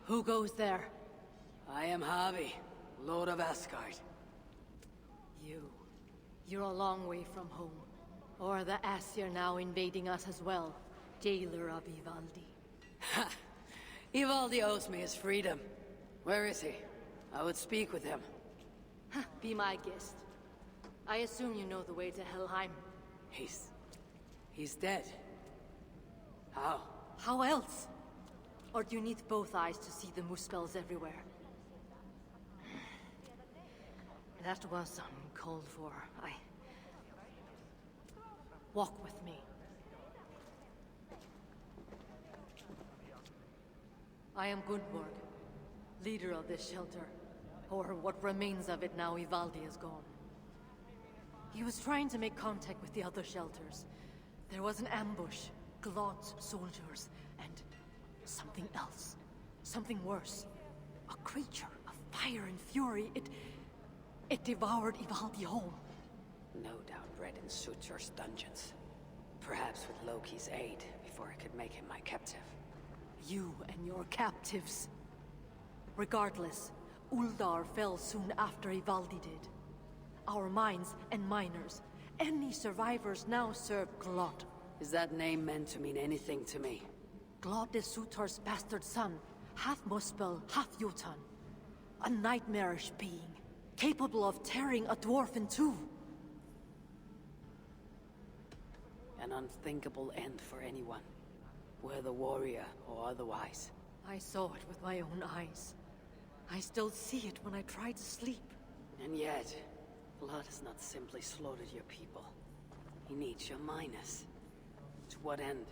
Who goes there? I am Havi, Lord of Asgard. You're a long way from home. Or the Aesir now invading us as well. Jailer of Ivaldi. Ha! Ivaldi owes me his freedom. Where is he? I would speak with him. Be my guest. I assume you know the way to Helheim. He's dead. How? How else? Or do you need both eyes to see the Muspels everywhere? That was uncalled for. Walk with me. I am Gudborg, leader of this shelter. Or what remains of it now Ivaldi is gone. He was trying to make contact with the other shelters. There was an ambush, Glod's soldiers, and something else. Something worse. A creature of fire and fury. It devoured Ivaldi whole. No doubt bred in Surtur's dungeons. Perhaps with Loki's aid, before I could make him my captive. You and your captives. Regardless, Uldar fell soon after Ivaldi did. Our mines and miners, any survivors now serve Glod. Is that name meant to mean anything to me? Glod is Surtur's bastard son, half Muspel, half Jotun. A nightmarish being, capable of tearing a dwarf in two. An unthinkable end for anyone, whether warrior or otherwise. I saw it with my own eyes. I still see it when I try to sleep. And yet, Blood has not simply slaughtered your people. He needs your miners. To what end?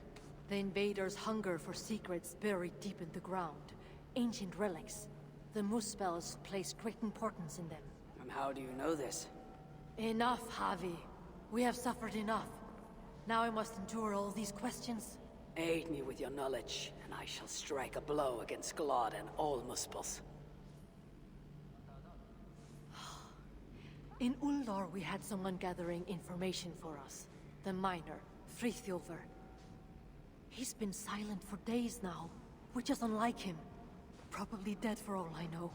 The invaders hunger for secrets buried deep in the ground. Ancient relics. The Muspels place great importance in them. And how do you know this? Enough, Havi. We have suffered enough. Now I must endure all these questions. Aid me with your knowledge, and I shall strike a blow against Glod and all Muspels. In Uldar we had someone gathering information for us. The miner, Frithjofr. He's been silent for days now, which is unlike him. Probably dead for all I know.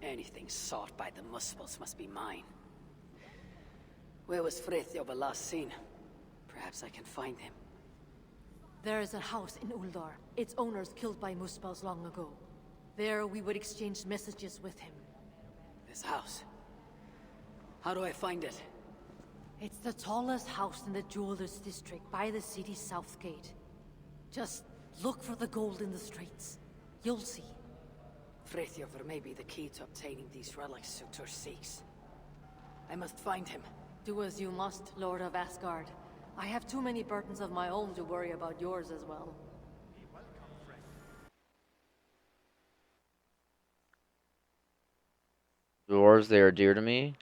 Anything sought by the Muspels must be mine. Where was Frithjofr last seen? Perhaps I can find him. There is a house in Uldar. Its owners killed by Muspels long ago. There we would exchange messages with him. This house? How do I find it? It's the tallest house in the Jewelers District by the city's south gate. Just look for the gold in the streets. You'll see. Frithjofr may be the key to obtaining these relics Surtur seeks. I must find him. Do as you must, Lord of Asgard. I have too many burdens of my own to worry about yours as well. Dwarves, they are dear to me.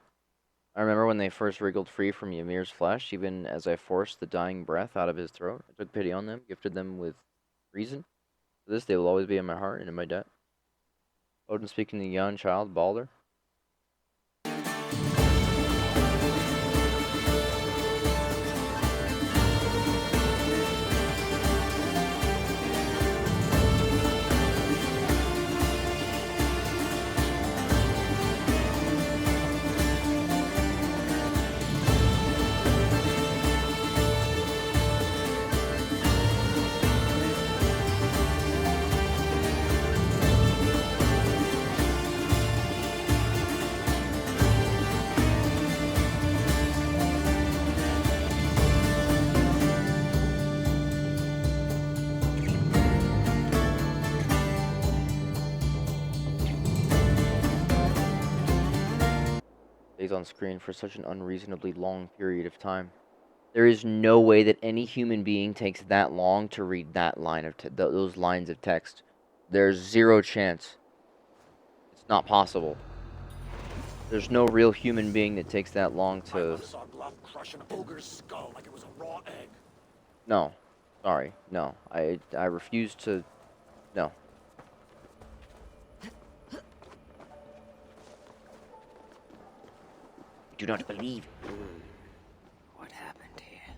I remember when they first wriggled free from Ymir's flesh, even as I forced the dying breath out of his throat. I took pity on them, gifted them with reason. For this, they will always be in my heart and in my debt. Odin speaking to the young child, Baldur. On screen for such an unreasonably long period of time. There is no way that any human being takes that long to read that line of those lines of text. There's zero chance. It's not possible. There's no real human being that takes that long to. I saw Glove crush an ogre's skull like it was a raw egg. No, sorry, no. I refuse to. No. Do not believe. What happened here?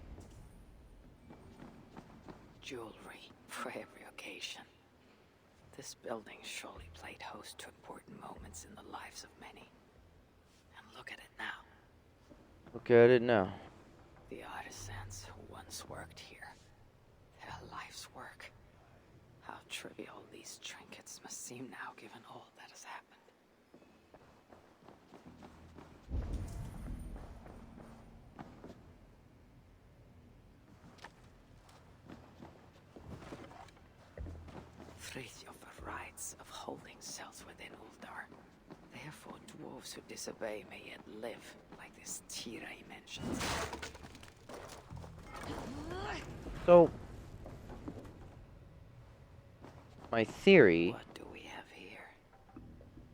Jewelry for every occasion. This building surely played host to important moments in the lives of many. And look at it now. Look at it now. The artisans who once worked here. Their life's work. How trivial these trinkets must seem now, given all that has happened. Frithjof writes of holding cells within Uldar. Therefore, dwarves who disobey may yet live, like this Tira he mentions. So, my theory What do we have here?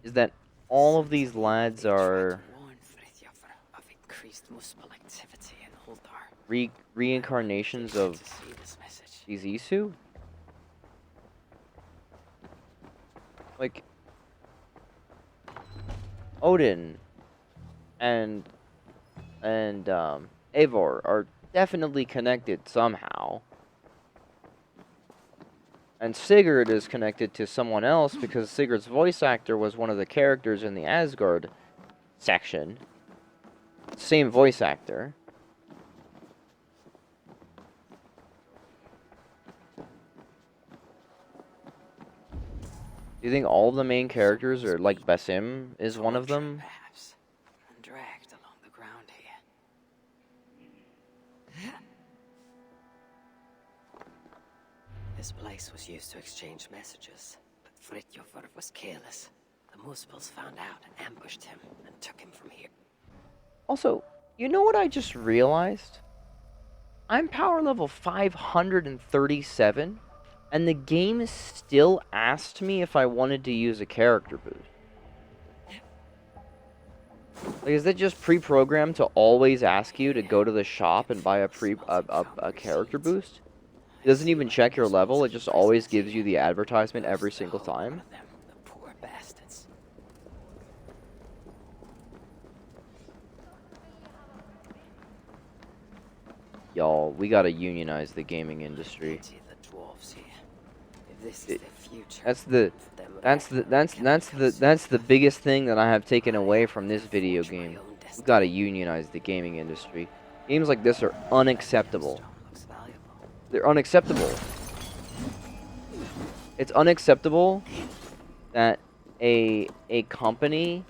is that all of these lads are Warn Frithjof of increased muspel activity in Uldar. reincarnations of To see this message. these Isu? Like, Odin and Eivor are definitely connected somehow. And Sigurd is connected to someone else because Sigurd's voice actor was one of the characters in the Asgard section. Same voice actor. Do you think all of the main characters are like Basim is one of them? Perhaps, and dragged along the ground here. This place was used to exchange messages, but Frithjof was careless. The Muspels found out and ambushed him and took him from here. Also, you know what I just realized? I'm power level 537, and the game still asked me if I wanted to use a character boost. Like, is that just pre-programmed to always ask you to go to the shop and buy a character boost? It doesn't even check your level, it just always gives you the advertisement every single time? The poor bastards. Y'all, we gotta unionize the gaming industry. Pity the dwarves here. If this is their future, That's the biggest thing that I have taken away from this video game. We gotta unionize the gaming industry. Games like this are unacceptable. looks valuable. They're unacceptable. It's unacceptable that a company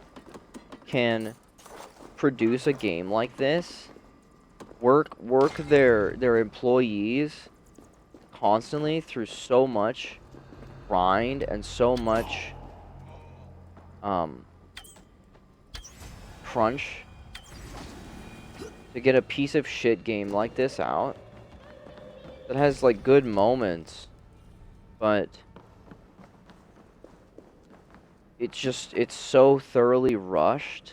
can produce a game like this, work their employees constantly through so much grind and so much crunch to get a piece of shit game like this out that has like good moments, but it's so thoroughly rushed.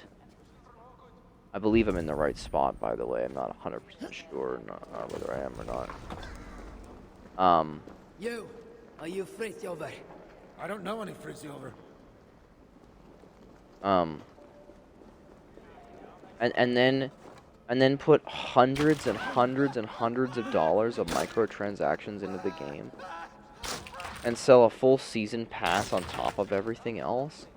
I believe I'm in the right spot, by the way. I'm not 100% sure whether I am or not. You, are you Frithjof? I don't know any Frithjof. And then put hundreds and hundreds and hundreds of dollars of microtransactions into the game and sell a full season pass on top of everything else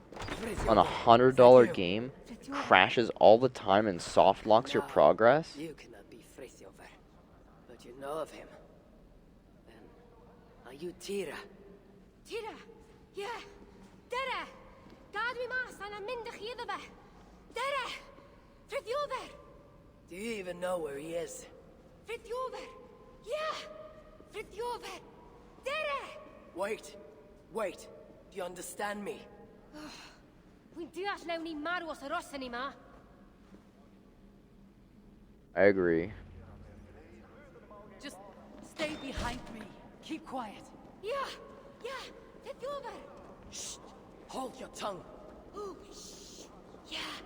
on $100 game, crashes all the time and soft locks your progress. You cannot be Frithjof, but you know of him. Then, are you Tira? Tira, yeah, Dere, God we mas and I'm in the Khidava. Dere, Frithjof, Do you even know where he is? Frithjof, yeah, Frithjof, Dere. Wait, wait. Do you understand me? We do not know ni Maros or Rosanima. I agree. Just stay behind me. Keep quiet. Yeah, yeah, Frithjof. Shh! Hold your tongue. Oh, shh, yeah.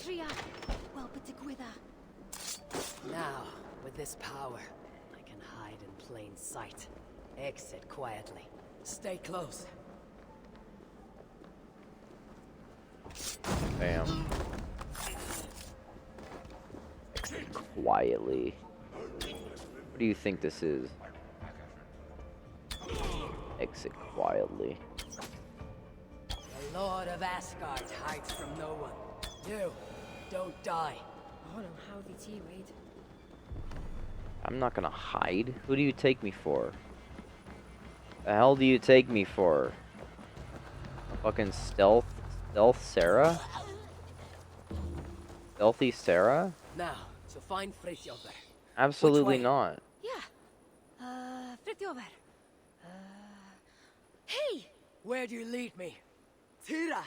Tria, well, but Gwitha. Now, with this power, I can hide in plain sight. Exit quietly. Stay close. Bam. Quietly. What do you think this is? Exit quietly. The Lord of Asgard hides from no one. You, don't die. Oh, no, how did he read? I'm not gonna hide. Who do you take me for? The hell do you take me for? Fucking stealth Sarah? Stealthy Sarah? Now, to find Frithjofr. Absolutely way? not. Yeah. Frithjofr. Hey! Where do you lead me? Tira!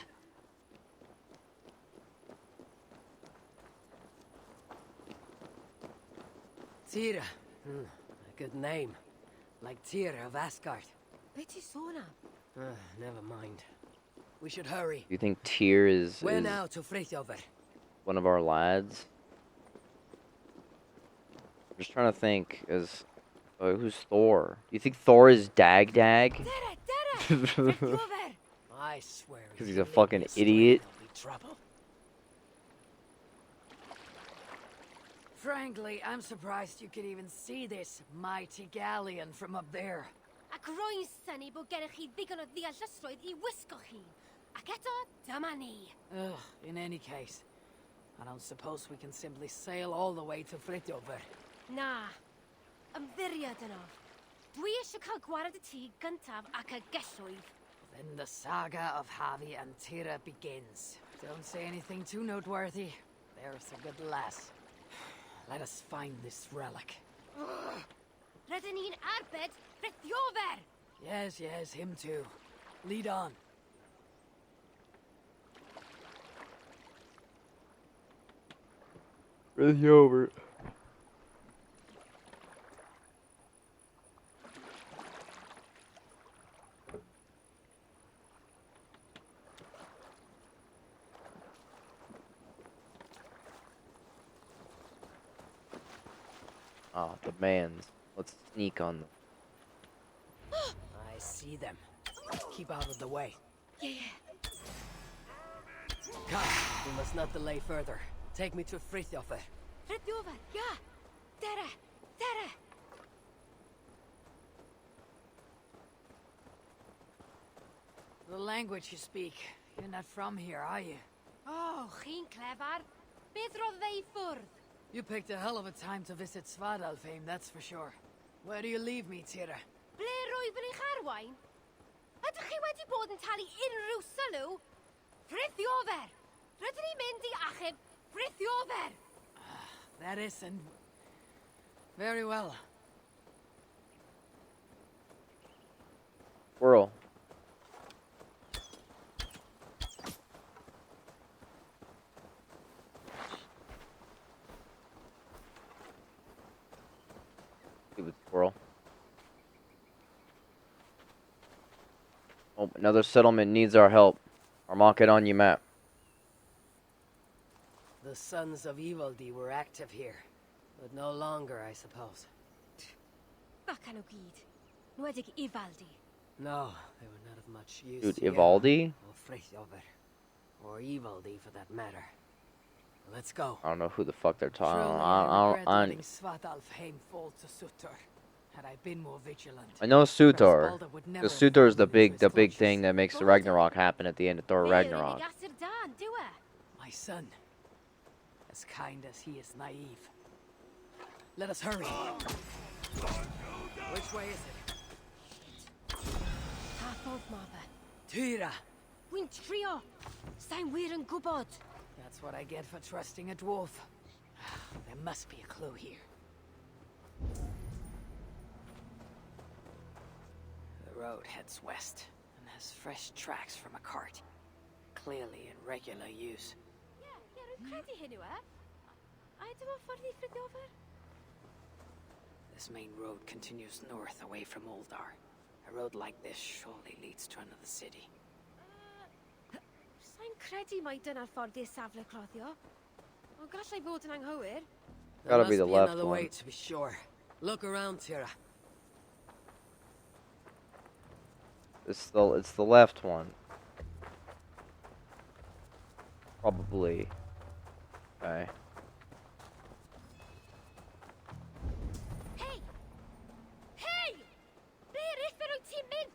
Tira. A good name. Like Tira of Asgard. Betty Sona. Never mind. We should hurry. Do you think Tyr is Where now to Frithjofr? one of our lads? I'm just trying to think. Who's Thor? Do you think Thor is Dag? Dere! Frithjofr! I swear. 'Cause he's a fucking idiot. Trouble. Frankly, I'm surprised you could even see this mighty galleon from up there. Ac roi'n syni bod gennych chi ddigon o ddeallusrwydd I wisgo chi. Ac eto, dyma ni. Ugh, in any case, I don't suppose we can simply sail all the way to Frithjofr. Na. Ymddiried yno. Dwi eisiau cael gwared y tŷ gyntaf ac y gellwydd. Then the saga of Havi and Tira begins. Don't say anything too noteworthy. There's a good lass. Let us find this relic. Rydyn ni'n arbed Frithjofr! Yes, him too. Lead on. Really over. Ah, the mans. Let's sneak on them. I see them. Keep out of the way. Yeah. Come, we must not delay further. Take me to Frithjofr. Frithjofr, ja. Dere. The language you speak. You're not from here, are you? Oh, chi'n clever. Beth roedd fe I ffwrdd? You picked a hell of a time to visit Svadalfheim, that's for sure. Where do you leave me, Tira? Ble roedd yn eich arwain? Ydych chi wedi bod yn talu unrhyw sylw? Frithjofr! Rydyn ni'n mynd I achub Frithjofr! That isn't... Very well. Squirrel. Stupid squirrel. Oh, another settlement needs our help. I'll mark it on your map. The Sons of Evildy were active here. But no longer, I suppose. Bacan o gyd. Nwedig Ivaldi. No, they were not of much use Dude, here. Ivaldi? Or Frithjofr. Or Evildy, for that matter. Let's go. I don't know who the fuck they're talking. Truly, I regret I letting Svartalfheim fall to Sutor. Had I been more vigilant. know Sutor. Baldur would never Because have Sutor is fallen into the his big clutches. thing that makes the Ragnarok happen at the end of Thor Fe Ragnarok. yw'r unig asur dan, dyw e? My son. As kind as he is naive. Let us hurry. Which way is it? Taffodd ma fe. Tira! Wy'n trio. Sa'n wir yn gwybod. That's what I get for trusting a dwarf. There must be a clue here. The road heads west and has fresh tracks from a cart. Clearly in regular use. Rwy'n credu hyn yw e. A dyma ffordd I Frithjofr? This main road continues north away from Uldar. A road like this surely leads to another city. Sa'n credu mai dyna'r ffordd i'r safle cloddio. Ond gallai bod yn anghywir. There Gotta be must the left another way one. to be sure. Look around, Tira. It's the left one. Probably. Okay. Hei! Hei! Ble arall fe rwy'n ti'n mynd?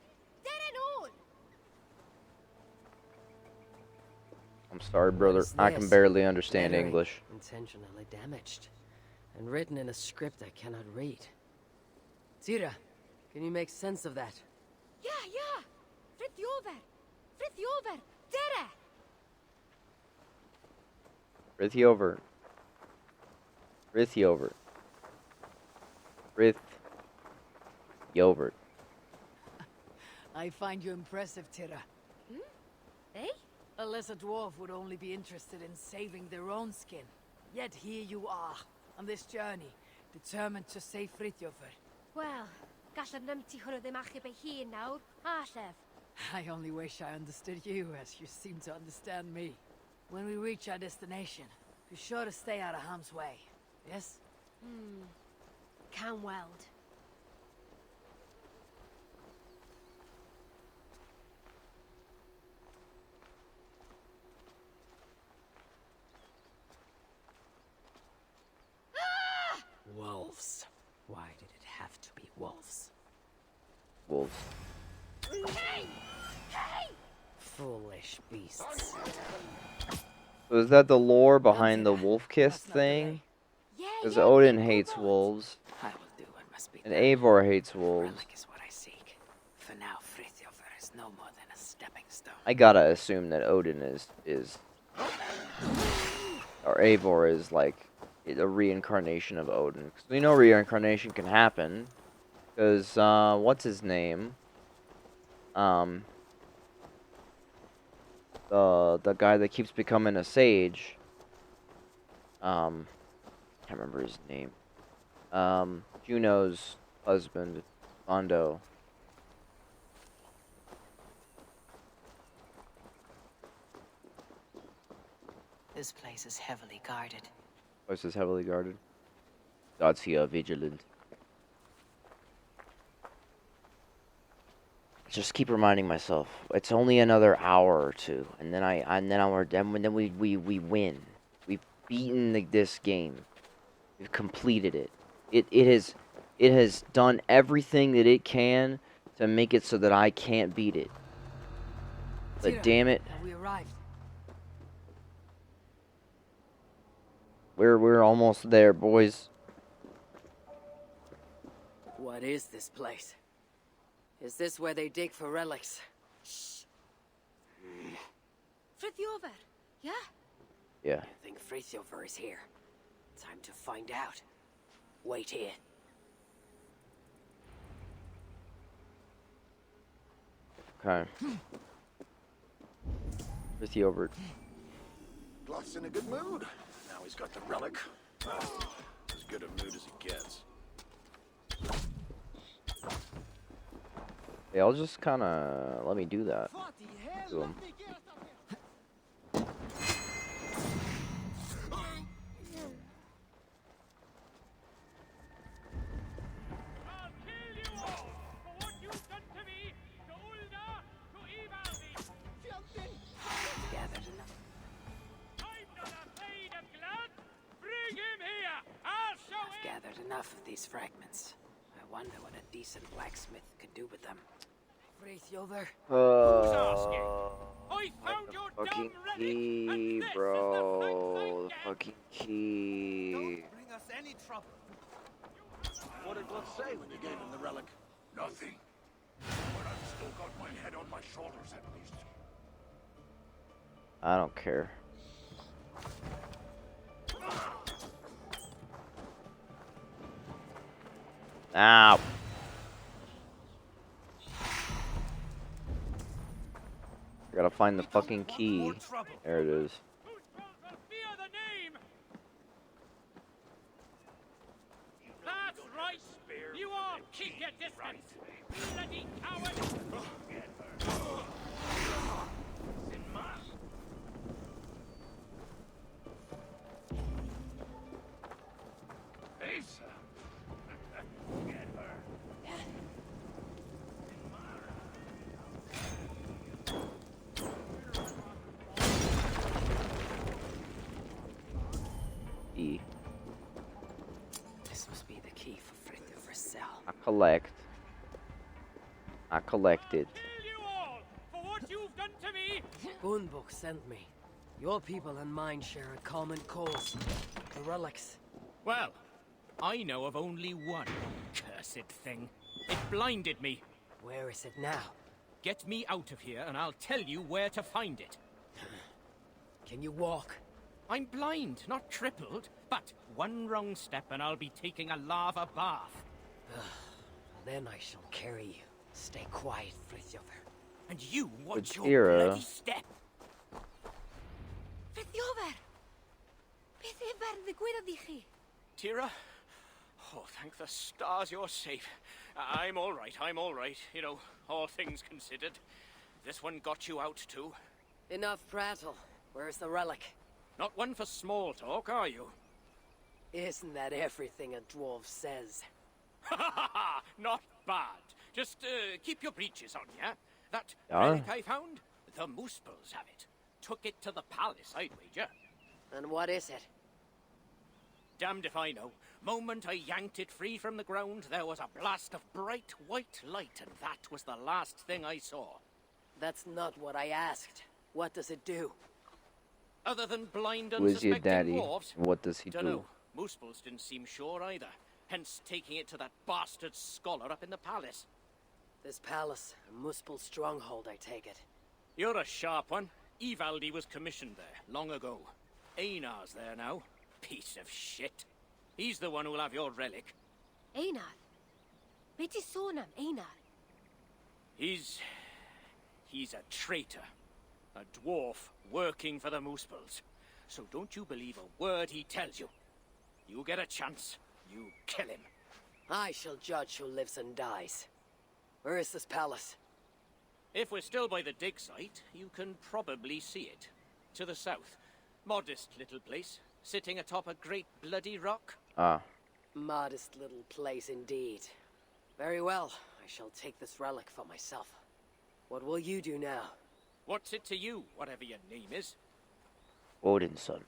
I'm sorry, brother. What is I can this? barely understand Lettering. English. Intentionally damaged. And written in a script I cannot read. Tira, can you make sense of that? Yeah, yeah. Frithjover. Frithjover. Dere. Frithjover. Frithjover. Frithjover. I find you impressive, Tira. Eh? A lesser dwarf would only be interested in saving their own skin. Yet here you are, on this journey, determined to save Frithjofer. Wel, gallaf nymti hwnnw ddim achub ei hun nawr, a llef. I only wish I understood you as you seem to understand me. When we reach our destination, be sure to stay out of harm's way. Yes? Can weld. Wolves. Why did it have to be wolves? Wolves. Hey! Hey! Foolish beasts. So is that the lore behind the Tira. wolf kiss Let's not thing? delay. Yeah, Because yeah, Odin yeah, hates go wolves, I will do what must be and done. Eivor hates The wolves. relic is what I seek. For now, Frithjofer is no more than a stepping stone. I gotta assume that Odin or Eivor is like a reincarnation of Odin. Because we know reincarnation can happen. Because, what's his name? The guy that keeps becoming a sage. Can't remember his name. Juno's husband, Londo. This place is heavily guarded. Place is heavily guarded. Gods here are vigilant. Just keep reminding myself. It's only another hour or two, and then we win. We've beaten this game. We've completed it. It has done everything that it can to make it so that I can't beat it. But Tira, damn it, have we arrived? we're almost there, boys. What is this place? Is this where they dig for relics? Frithjover. Yeah? Yeah. I think Frithjofer is here. Time to find out. Wait here. Okay. Frithjofer. Gluck's in a good mood. Now he's got the relic. As good a mood as he gets. Yeah, I'll just kind of let me do that. To him. I'll kill you all for what you've done to me, to Ulda, to Ivaldi. Gathered enough. I'm not afraid of blood. Bring him here. I'll show I've him. gathered enough of these fragments. I wonder what a decent blacksmith could do with them. Frithjover. I found your Fucking damn relic, key, and this bro. is The the fucking key. Bring us any trouble. What did Gluck say when you gave him the relic? Nothing. But I've still got my head on my shoulders at least. I don't care. Ow. I gotta find the fucking key. There it is. Who spells the fear the name? That's right. You all keep your distance. Bloody coward. Asa. Get her. E. This must be the key for Frithjofer's cell. I collect. I collected. Kill you all for what you've done to me. Gunbook sent me. Your people and mine share a common cause. The relics. Well, I know of only one cursed thing. It blinded me. Where is it now? Get me out of here and I'll tell you where to find it. Can you walk? I'm blind, not crippled, but one wrong step and I'll be taking a lava bath. Then I shall carry you. Stay quiet, Frithjofer. And you watch With your Tira. bloody step. Frithjofer! Beth efer ddigwyddodd i chi? Tira? Oh, thank the stars you're safe. I'm all right, I'm all right. You know, all things considered. This one got you out too. Enough prattle. Where's the relic? Not one for small talk, are you? Isn't that everything a dwarf says? Ha ha ha! Not bad. Just keep your breeches on, yeah? That Yeah. relic I found? The Moosples have it. Took it to the palace, I'd wager. And what is it? Damned if I know. Moment I yanked it free from the ground, there was a blast of bright white light, and that was the last thing I saw. That's not what I asked. What does it do? Other than blind Who is your unsuspecting daddy? dwarves, And what does he do? dunno. Moosples didn't seem sure either. Hence taking it to that bastard scholar up in the palace. This palace, a Muspel stronghold, I take it. You're a sharp one. Ivaldi was commissioned there, long ago. Einar's there now. Piece of shit. He's the one who'll have your relic. Einar? Be ti sôn am Einar? He's a traitor. A dwarf working for the Moosples. So don't you believe a word he tells you. You get a chance, you kill him. I shall judge who lives and dies. Where is this palace? If we're still by the dig site, you can probably see it. To the south. Modest little place, sitting atop a great bloody rock. Ah. Modest little place indeed. Very well, I shall take this relic for myself. What will you do now? What's it to you, whatever your name is? Odin's son.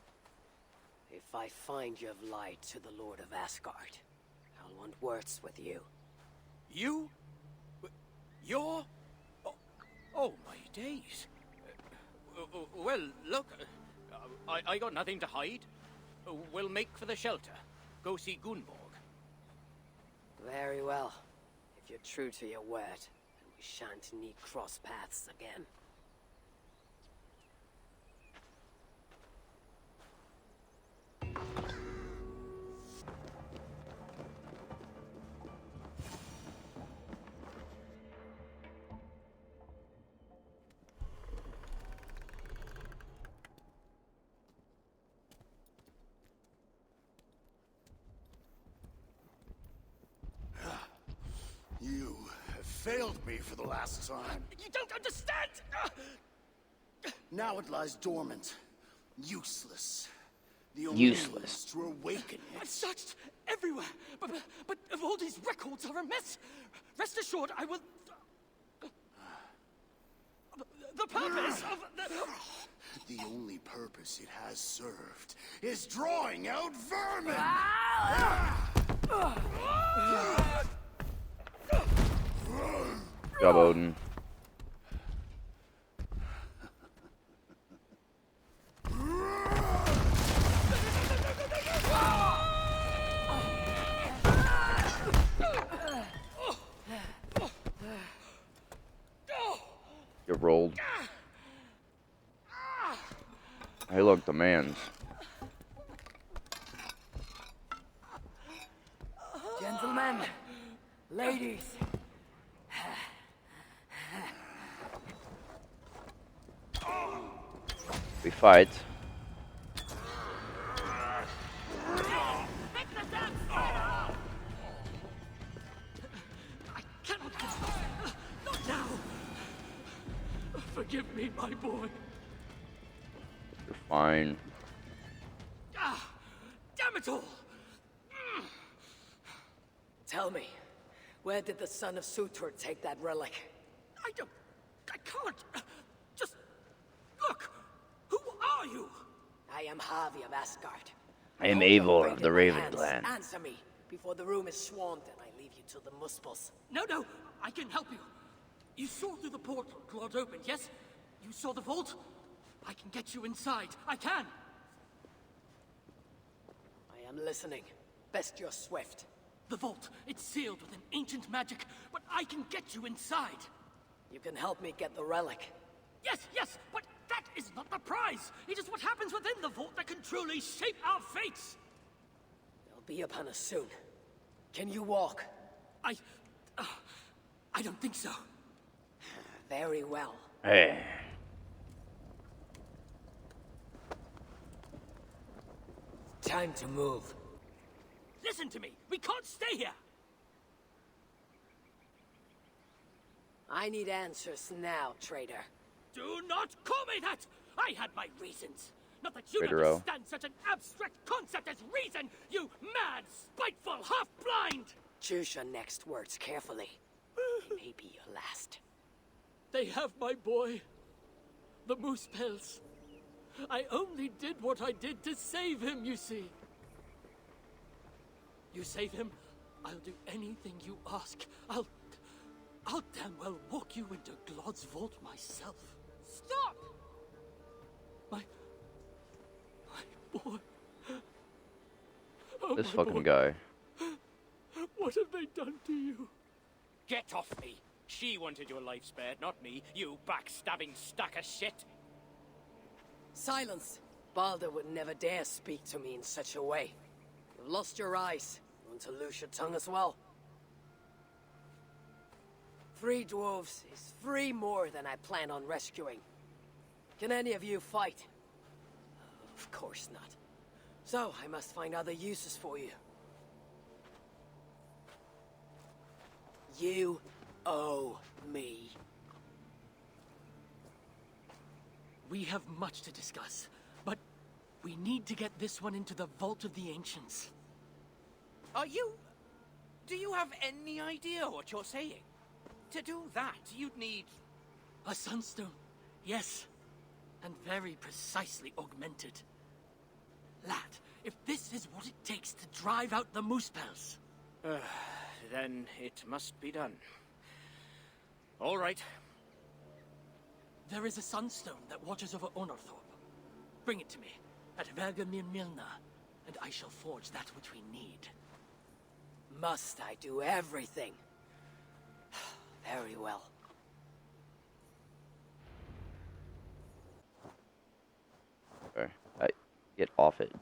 If I find you have lied to the Lord of Asgard, I'll want words with you. You? You're? Oh my days. Well, look, I got nothing to hide. We'll make for the shelter. Go see Gunborg. Very well. If you're true to your word, then we shan't need cross paths again. You have failed me for the last time. You don't understand! Now it lies dormant. Useless. The only Useless. means to awaken I've it. searched everywhere, but if all these records are a mess, rest assured I will... The purpose of the... The only purpose it has served is drawing out vermin! Good job, Odin. You rolled. Hey, look, the man's. Gentlemen, ladies, We fight. I cannot do this. Not now. Forgive me, my boy. You're fine. Damn it all! tell me, where did the son of Sutur take that relic? I can't. Just look. Who are you? I am Havi of Asgard. I am Hold your Eivor fate of the in my Raven hands. Clan. Answer me before the room is swarmed and I leave you to the Muspels. No, I can help you. You saw through the portal Claude opened, yes? You saw the vault? I can get you inside. I can! I am listening. Best you're swift. The vault, it's sealed with an ancient magic, but I can get you inside. You can help me get the relic. Yes, yes, but that is not the prize. It is what happens within the vault that can truly shape our fates. They'll be upon us soon. Can you walk? I don't think so. Very well. Hey. Time to move. Listen to me. We can't stay here. I need answers now, traitor. Do not call me that! I had my reasons. Not that you Traitor-o. understand such an abstract concept as reason, you mad, spiteful, half-blind! Choose your next words carefully. It may be your last. They have my boy. The moose pelts. I only did what I did to save him, you see. You save him, I'll do anything you ask. I'll damn well walk you into Glod's vault myself. Stop! My boy. Oh, This my fucking boy. guy. What have they done to you? Get off me. She wanted your life spared, not me, you backstabbing stack of shit. Silence! Baldur would never dare speak to me in such a way. You've lost your eyes. You want to lose your tongue as well? 3 dwarves is 3 more than I plan on rescuing. Can any of you fight? Of course not. So, I must find other uses for you. You owe me. We have much to discuss, but we need to get this one into the Vault of the Ancients. Do you have any idea what you're saying? To do that, you'd need... A sunstone, yes, and very precisely augmented. Lad, if this is what it takes to drive out the Moosepels... Then it must be done. All right. There is a sunstone that watches over Onorthorpe. Bring it to me, at Vergamir Milna, and I shall forge that which we need. Must I do everything? Very well. Okay. Get off it.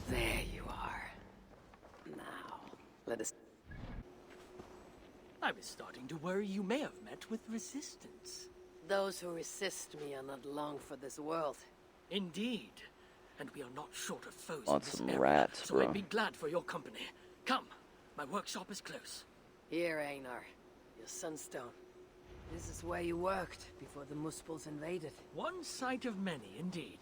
There you are. Now, let us... I was starting to worry you may have met with resistance. Those who resist me are not long for this world. Indeed. And we are not short of foes Want in this some area, rats, so bro. I'd be glad for your company. Come, my workshop is close. Here, Einar. Your sunstone. This is where you worked before the Muspels invaded. One sight of many, indeed.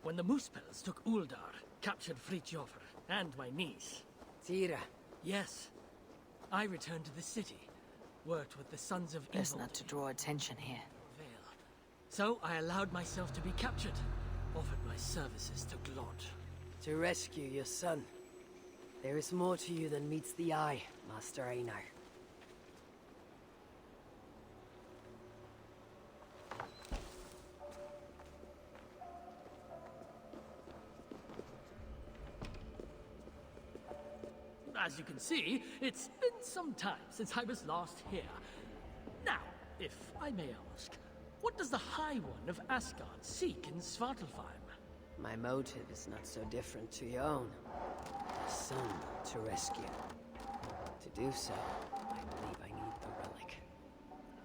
When the Moosepels took Uldar, captured Fritjofr, and my niece. Tira. Yes, I returned to the city, worked with the Sons of Best Evil not to draw attention here. Vale. So I allowed myself to be captured, offered my services to Glod. To rescue your son. There is more to you than meets the eye, Master Einar. As you can see, it's been some time since I was last here. Now, if I may ask, what does the High One of Asgard seek in Svartalfheim? My motive is not so different to your own. A son to rescue. To do so, I believe I need the relic.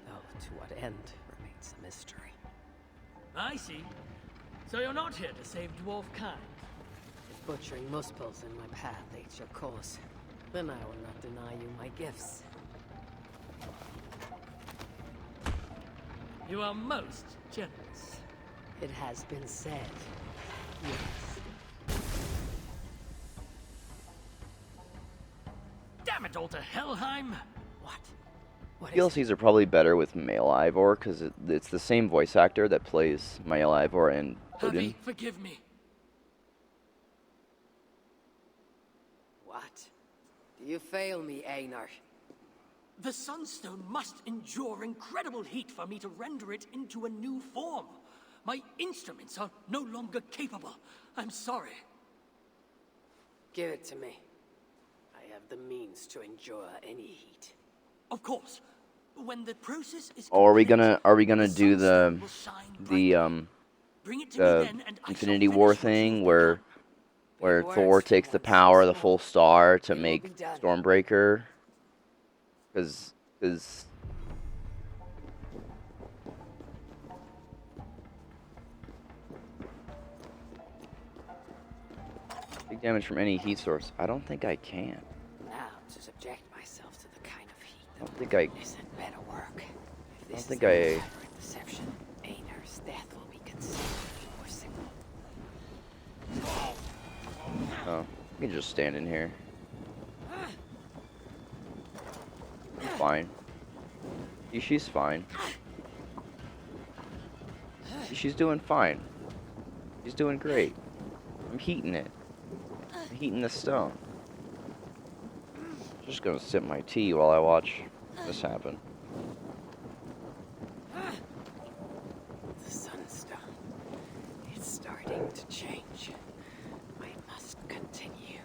Though to what end remains a mystery. I see. So you're not here to save dwarf kind. If butchering Muspels in my path aids your cause, then I will not deny you my gifts. You are most generous. It has been said. Yes. Damn it all to Helheim! What? What is DLCs are probably better with male Ivor because it's the same voice actor that plays male Ivor in Odin. Javi, forgive me. What? Do you fail me, Einar? The Sunstone must endure incredible heat for me to render it into a new form. My instruments are no longer capable. I'm sorry. Give it to me. I have the means to endure any heat. Of course. When the process is Oh, complete, are we gonna do Sunstone will shine brightly. Bring it to me the then, and I shall Infinity finish War what thing you've where begun. where Big Thor words takes from the one so power of the small. full star to It will make be done. Stormbreaker? Because big damage from any heat source. I don't think I can. Now, to subject myself to the kind of heat I that don't think I. isn't better work. If don't this think is I- an accurate deception, Einar's death will be considered forcible. Oh, you can just stand in here. Fine. She's fine. She's doing fine. She's doing great. I'm heating it. I'm heating the stone. Just gonna sip my tea while I watch this happen. The Sunstone. It's starting to change. I must continue.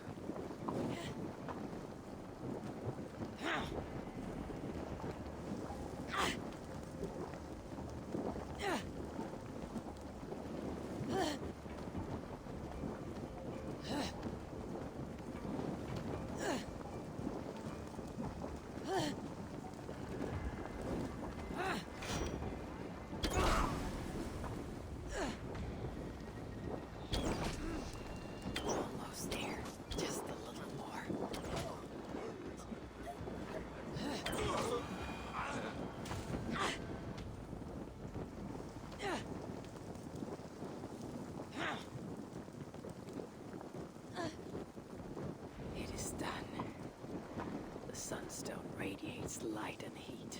Almost there. Just a little more. It is done. The Sunstone radiates light and heat.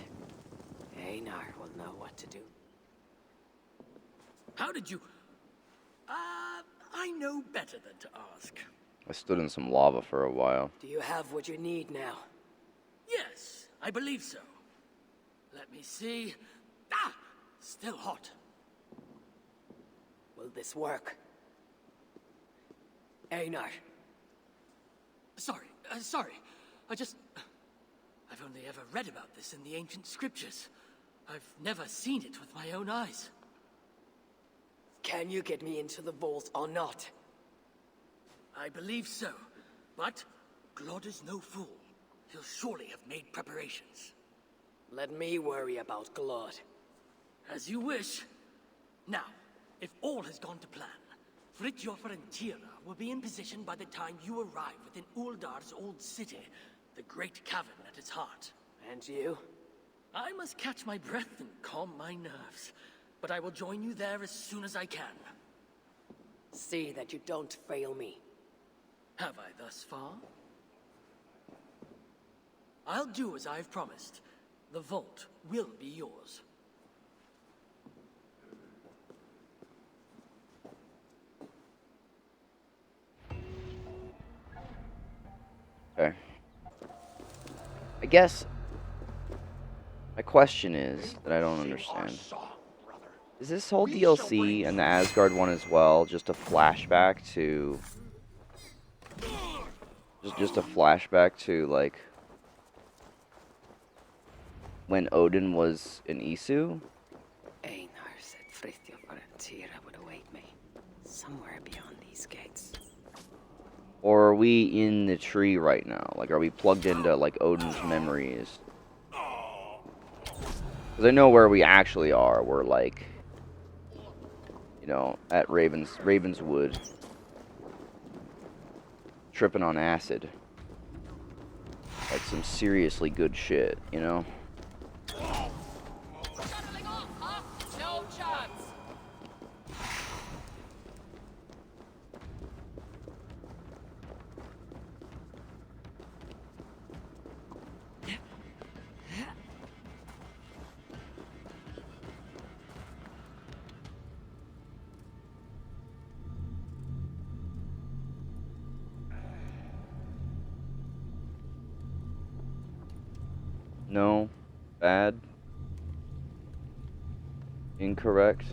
Einar will know what to do. How did you... I know better than to ask. I stood in some lava for a while. Do you have what you need now? Yes, I believe so. Let me see. Ah! Still hot. Will this work? Einar. Sorry. I've only ever read about this in the ancient scriptures. I've never seen it with my own eyes. Can you get me into the vault or not? I believe so. But Glod is no fool. He'll surely have made preparations. Let me worry about Glod. As you wish. Now, if all has gone to plan, Fridtjofr and Tira will be in position by the time you arrive within Uldar's old city, the great cavern at its heart. And you? I must catch my breath and calm my nerves, but I will join you there as soon as I can. See that you don't fail me. Have I thus far? I'll do as I've promised. The vault will be yours. Okay. I guess my question is that I don't understand. Is this whole DLC and the Asgard one as well just a flashback to just a flashback to like when Odin was in Isu? Einar said Fridtjofr and Tira would await me somewhere beyond these gates. Or are we in the tree right now? Like, are we plugged into like Odin's memories? Because I know where we actually are. We're like, you know, at Ravenswood, tripping on acid. Like some seriously good shit, you know? Shuttling off, huh? No chance. No. Bad. Incorrect.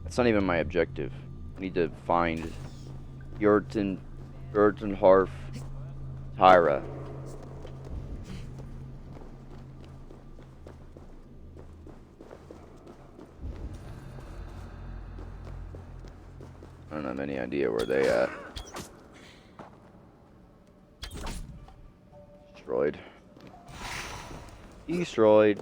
That's not even my objective. I need to find Harf, Tyra. I don't have any idea where they at. Destroyed. Destroyed.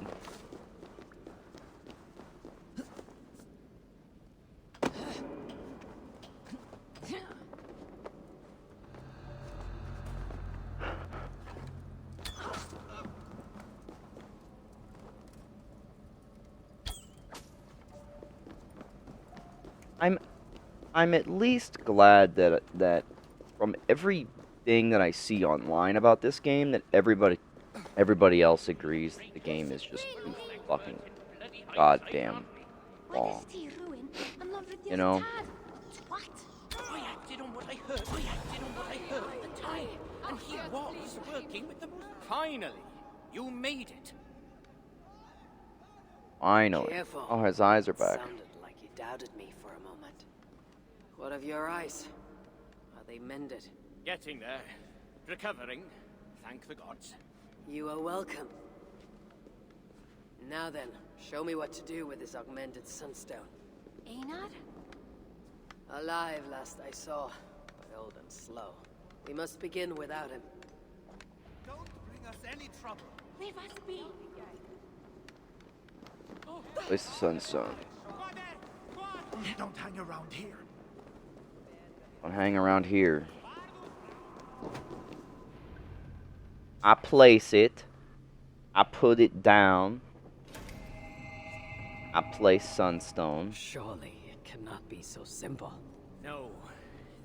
I'm at least glad that from everything that I see online about this game that everybody else agrees that the game is just too fucking goddamn long. You know? I acted on what I heard. I acted on what I heard at the time. And he was working with them. Finally, you made it. Finally. Careful. Oh, his eyes are back. Sounded like you doubted me for a moment. What of your eyes? Are they mended? Getting there. Recovering. Thank the gods. You are welcome. Now then, show me what to do with this augmented sunstone. Einar? Alive last I saw, but old and slow. We must begin without him. Don't bring us any trouble. Leave us be. Place the sunstone. Don't hang around here. Don't hang around here. I place it. I put it down. I place sunstone. Surely it cannot be so simple. No.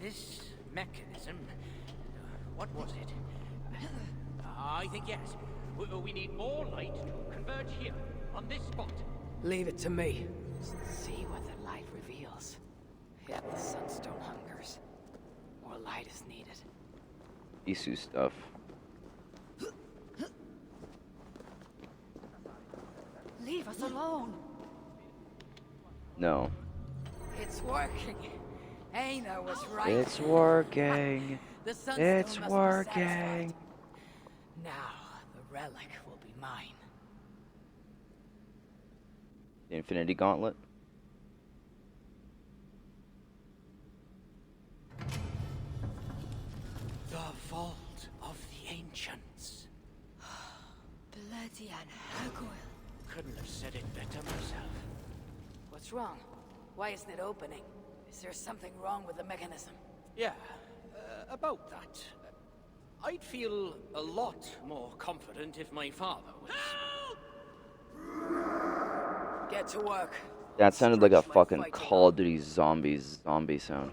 This mechanism... what was it? I think yes. We need more light to converge here, on this spot. Leave it to me. See what the light reveals. Yet the sunstone hungers. More light is needed. Isu stuff. Leave us alone. No. It's working. Einar was right. It's working. The sunstone It's must be working. satisfied. Now the relic will be mine. The Infinity Gauntlet. The Vault of the Ancients. Bloody and Hagwell. Couldn't have said it better myself. What's wrong? Why isn't it opening? Is there something wrong with the mechanism? Yeah, about that. I'd feel a lot more confident if my father was... Get to work. That sounded like a Stretch my fucking fighting Call of Duty zombie sound.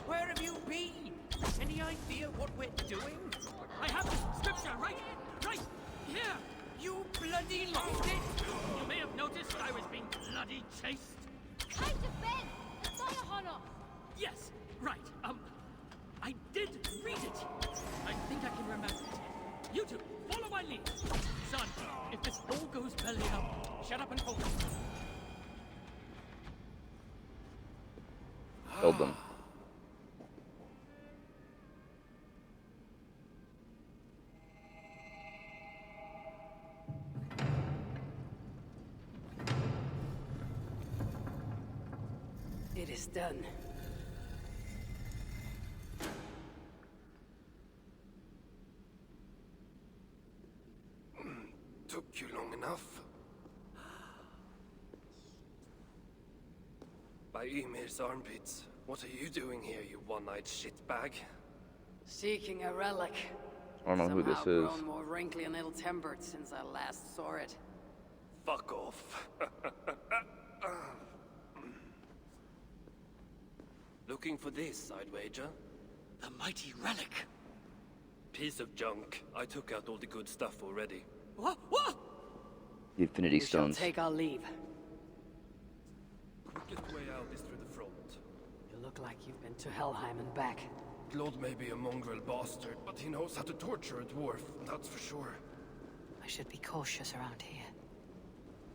Where have you been? Any idea what we're doing? I have the scripture right here. You bloody lost it! You may have noticed I was being bloody chased. Kind of Ben. The fire honor. Yes, right. I did read it. I think I can remember it. You two, follow my lead. Son, if this all goes belly up, shut up and focus. Killed them. It is done. Took you long enough. By Ymir's armpits. What are you doing here, you one-eyed shitbag? Seeking a relic. I don't know who this Somehow is. grown more wrinkly and ill-tempered since I last saw it. Fuck off. Looking for this, I'd wager. The mighty relic. Piece of junk. I took out all the good stuff already. What? The Infinity We shall Stones. take our leave. Quickly, like you've been to Helheim and back. Glod may be a mongrel bastard, but he knows how to torture a dwarf, that's for sure. I should be cautious around here.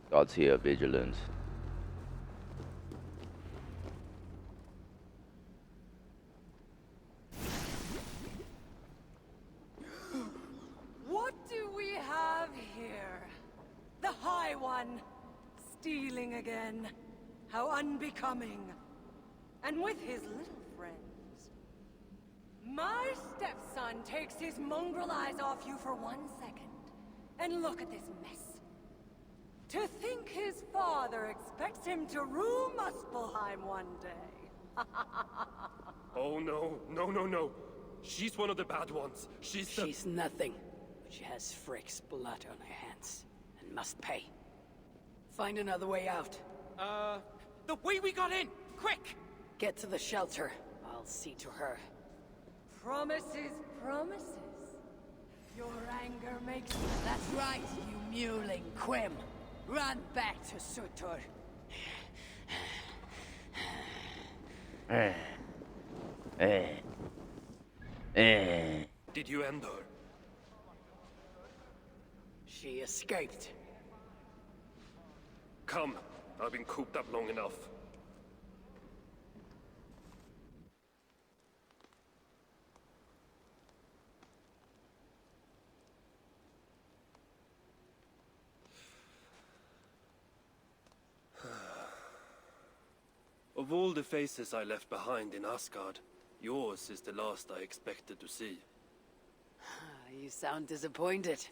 God's here, vigilance. What do we have here? The High One. Stealing again. How unbecoming. And with his little friends. My stepson takes his mongrel eyes off you for 1 second. And look at this mess. To think his father expects him to rule Muspelheim one day. Oh no, no. She's one of the bad ones. She's nothing. But she has Frick's blood on her hands. And must pay. Find another way out. The way we got in! Quick! Get to the shelter. I'll see to her. Promises, promises. Your anger makes me... That's right, you mewling quim. Run back to Surtur. Did you end her? She escaped. Come, I've been cooped up long enough. Of all the faces I left behind in Asgard, yours is the last I expected to see. You sound disappointed.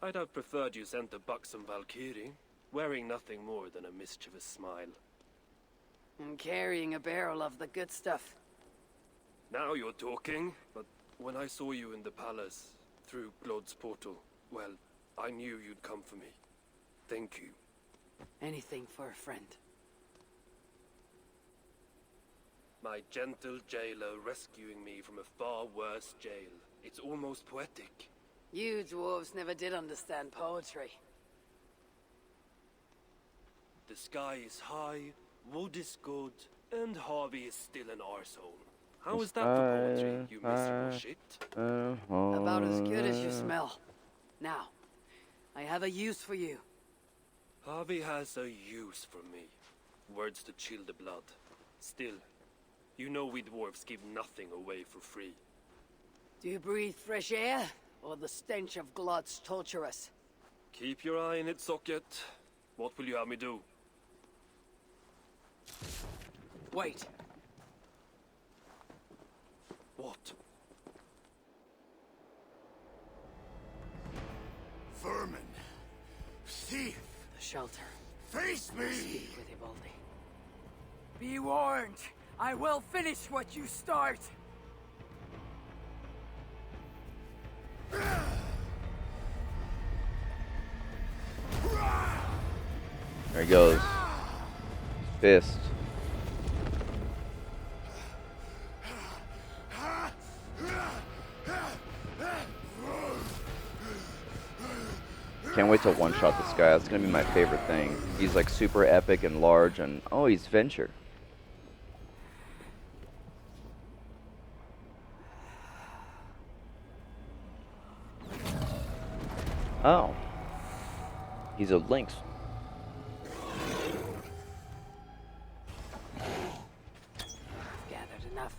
I'd have preferred you sent a buxom Valkyrie, wearing nothing more than a mischievous smile. And carrying a barrel of the good stuff. Now you're talking, but when I saw you in the palace, through Glod's portal, well, I knew you'd come for me. Thank you. Anything for a friend. My gentle jailer rescuing me from a far worse jail. It's almost poetic. You dwarves never did understand poetry. The sky is high, wood is good, and Harvey is still an arsehole. How is that for poetry, you miserable shit? About as good as you smell. Now, I have a use for you. Harvey has a use for me. Words to chill the blood. Still, you know we dwarves give nothing away for free. Do you breathe fresh air, or the stench of Glod's torturous? Keep your eye in its socket. What will you have me do? Wait. What? Vermin. Thief. The shelter. Face me! Speak with Ivaldi. Be warned. I will finish what you start. There he goes. Fist. Can't wait to one-shot this guy. That's gonna be my favorite thing. He's like super epic and large, and oh, he's Venture. Oh. He's a lynx. Gathered enough.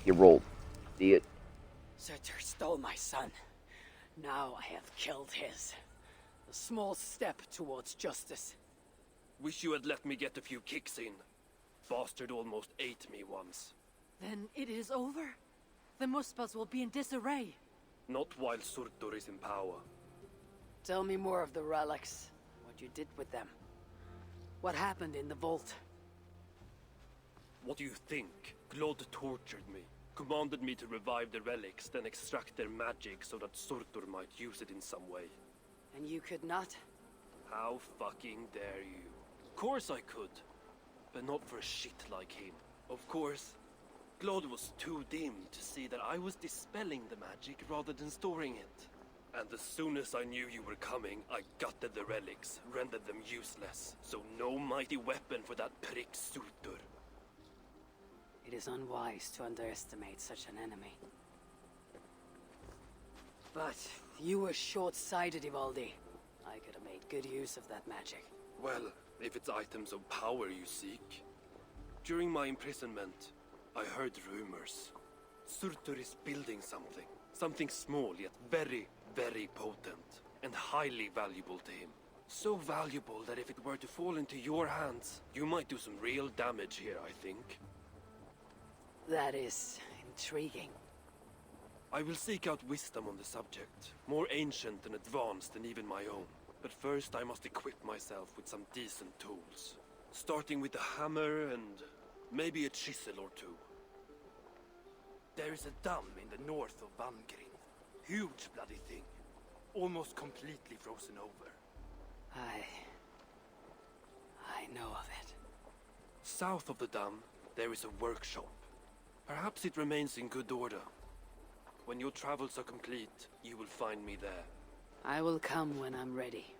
He rolled. See it? Surtur stole my son. Now I have killed his. A small step towards justice. Wish you had let me get a few kicks in. Bastard almost ate me once. Then it is over? The Muspels will be in disarray. Not while Surtur is in power. Tell me more of the relics. What you did with them. What happened in the vault? What do you think? Glod tortured me. Commanded me to revive the relics, then extract their magic so that Surtur might use it in some way. And you could not? How fucking dare you? Of course I could. But not for a shit like him. Of course, Glod was too dim to see that I was dispelling the magic rather than storing it. And as soon as I knew you were coming, I gutted the relics, rendered them useless. So no mighty weapon for that prick Surtur. It is unwise to underestimate such an enemy. But you were short-sighted, Ivaldi. I could have made good use of that magic. Well, if it's items of power you seek. During my imprisonment, I heard rumors. Surtur is building something. Something small, yet very, very potent. And highly valuable to him. So valuable that if it were to fall into your hands, you might do some real damage here, I think. That is intriguing. I will seek out wisdom on the subject. More ancient and advanced than even my own. But first I must equip myself with some decent tools. Starting with a hammer and maybe a chisel or two. There is a dam in the north of Vangrin. Huge bloody thing. Almost completely frozen over. I know of it. South of the dam, there is a workshop. Perhaps it remains in good order. When your travels are complete, you will find me there. I will come when I'm ready.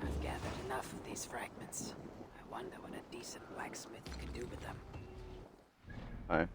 I've gathered enough of these fragments. I wonder what a decent blacksmith could do with them. Alright.